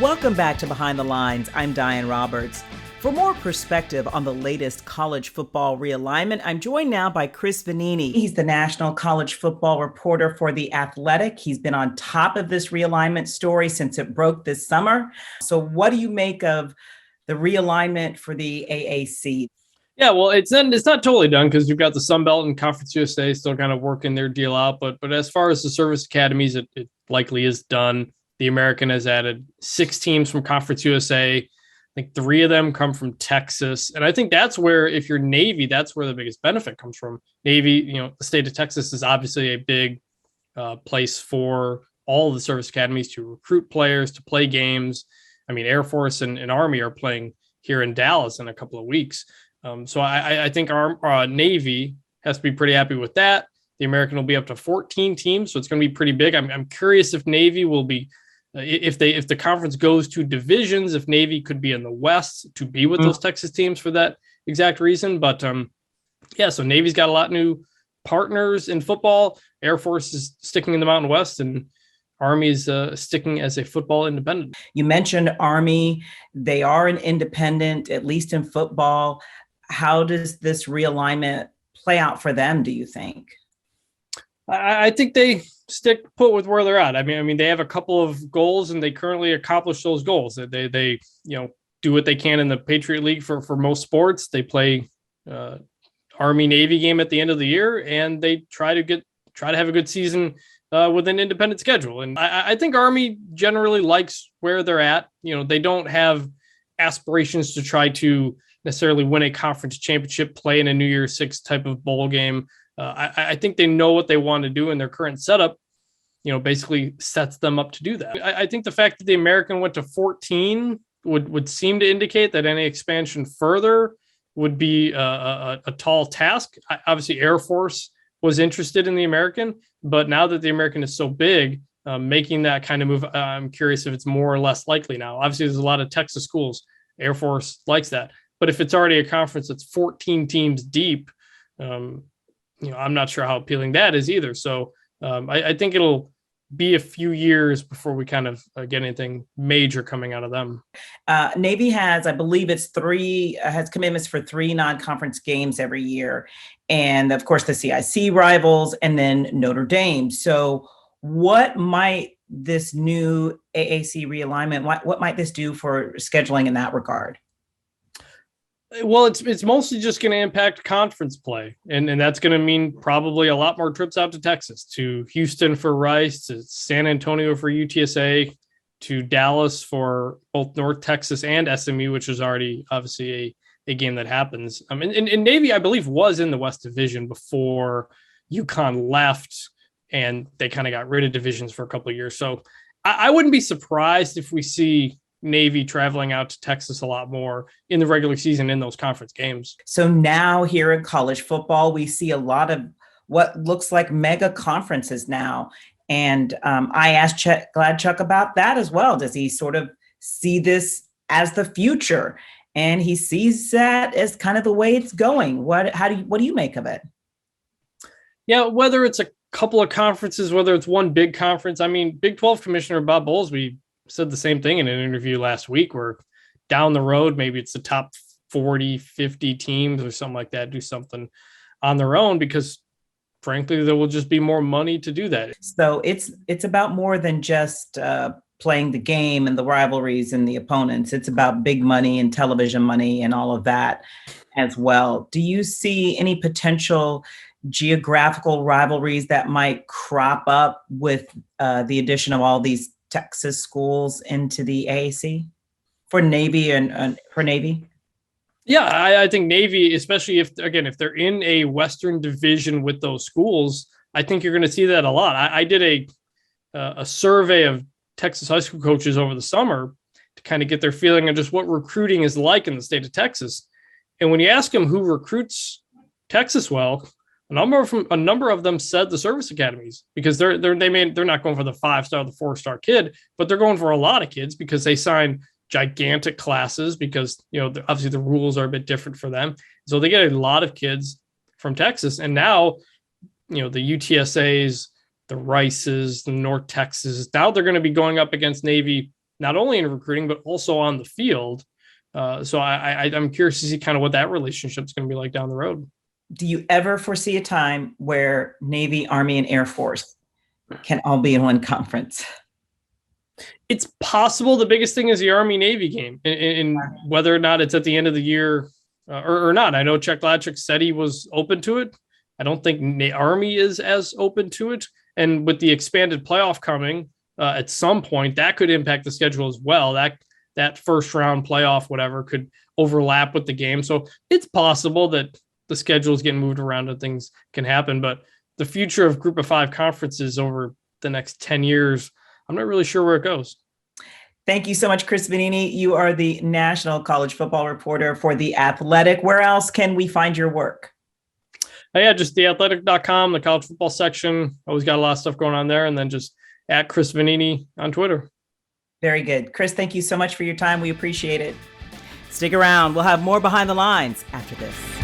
Welcome back to Behind the Lines. I'm Diane Roberts. For more perspective on the latest college football realignment, I'm joined now by Chris Vannini. He's the national college football reporter for The Athletic. He's been on top of this realignment story since it broke this summer. So what do you make of the realignment for the AAC? Yeah, well, it's not totally done because you've got the Sun Belt and Conference USA still kind of working their deal out. But as far as the service academies, it likely is done. The American has added 6 teams from Conference USA. I think 3 of them come from Texas. And I think that's where, if you're Navy, that's where the biggest benefit comes from. Navy, the state of Texas is obviously a big place for all of the service academies to recruit players, to play games. I mean, Air Force and Army are playing here in Dallas in a couple of weeks. So I think our Navy has to be pretty happy with that. The American will be up to 14 teams, so it's going to be pretty big. I'm curious if Navy will be, if the conference goes to divisions, if Navy could be in the West to be with those Texas teams for that exact reason. But so Navy's got a lot of new partners in football. Air Force is sticking in the Mountain West, and Army is sticking as a football independent. You mentioned Army. They are an independent, at least in football. How does this realignment play out for them, do you think? I think they stick put with where they're at. I mean, they have a couple of goals, and they currently accomplish those goals. They do what they can in the Patriot League for most sports. They play Army Navy game at the end of the year, and they try to have a good season with an independent schedule. And I think Army generally likes where they're at. They don't have aspirations to try to necessarily win a conference championship, play in a New Year's Six type of bowl game. I think they know what they want to do, and their current setup, basically sets them up to do that. I think the fact that the American went to 14 would seem to indicate that any expansion further would be a tall task. Obviously, Air Force was interested in the American, but now that the American is so big, making that kind of move, I'm curious if it's more or less likely now. Obviously, there's a lot of Texas schools. Air Force likes that. But if it's already a conference that's 14 teams deep, I'm not sure how appealing that is either. So I think it'll be a few years before we kind of get anything major coming out of them. Navy has, I believe it's has commitments for 3 non-conference games every year. And of course, the CIC rivals and then Notre Dame. So what might this new AAC realignment, what might this do for scheduling in that regard? Well, it's mostly just going to impact conference play, and that's going to mean probably a lot more trips out to Texas, to Houston for Rice, to San Antonio for UTSA, to Dallas for both North Texas and SMU, which is already obviously a game that happens. And Navy, I believe, was in the West Division before UConn left, and they kind of got rid of divisions for a couple of years. So I wouldn't be surprised if we see Navy traveling out to Texas a lot more in the regular season in those conference games. So now here in college football, we see a lot of what looks like mega conferences now. And I asked Gladchuck about that as well. Does he sort of see this as the future? And he sees that as kind of the way it's going. What do you make of it? Yeah, whether it's a couple of conferences, whether it's one big conference. I mean, Big 12 Commissioner Bob Bowlesby said the same thing in an interview last week, where down the road, maybe it's the top 40, 50 teams or something like that, do something on their own, because frankly, there will just be more money to do that. So it's about more than just playing the game and the rivalries and the opponents. It's about big money and television money and all of that as well. Do you see any potential geographical rivalries that might crop up with the addition of all these Texas schools into the AAC for Navy and for Navy? Yeah, I think Navy, especially if they're in a Western division with those schools, I think you're going to see that a lot. I did a survey of Texas high school coaches over the summer to kind of get their feeling of just what recruiting is like in the state of Texas. And when you ask them who recruits Texas well, a number of them said the service academies, because they're not going for the 5-star, the 4-star kid, but they're going for a lot of kids because they sign gigantic classes, because obviously the rules are a bit different for them. So they get a lot of kids from Texas, and now the UTSAs, the Rices, the North Texas, now they're going to be going up against Navy not only in recruiting, but also on the field. So I'm curious to see kind of what that relationship is going to be like down the road. Do you ever foresee a time where Navy, Army, and Air Force can all be in one conference? It's possible. The biggest thing is the Army Navy game, and whether or not it's at the end of the year or not. I know Chuck Latchik said he was open to it. I don't think Army is as open to it. And with the expanded playoff coming at some point, that could impact the schedule as well. That first round playoff, whatever, could overlap with the game. So it's possible that the schedule is getting moved around and things can happen. But the future of Group of Five conferences over the next 10 years, I'm not really sure where it goes. Thank you so much, Chris Vannini. You are the national college football reporter for The Athletic. Where else can we find your work? Yeah, just theathletic.com, the college football section. Always got a lot of stuff going on there. And then just at Chris Vannini on Twitter. Very good. Chris, thank you so much for your time. We appreciate it. Stick around. We'll have more Behind the Lines after this.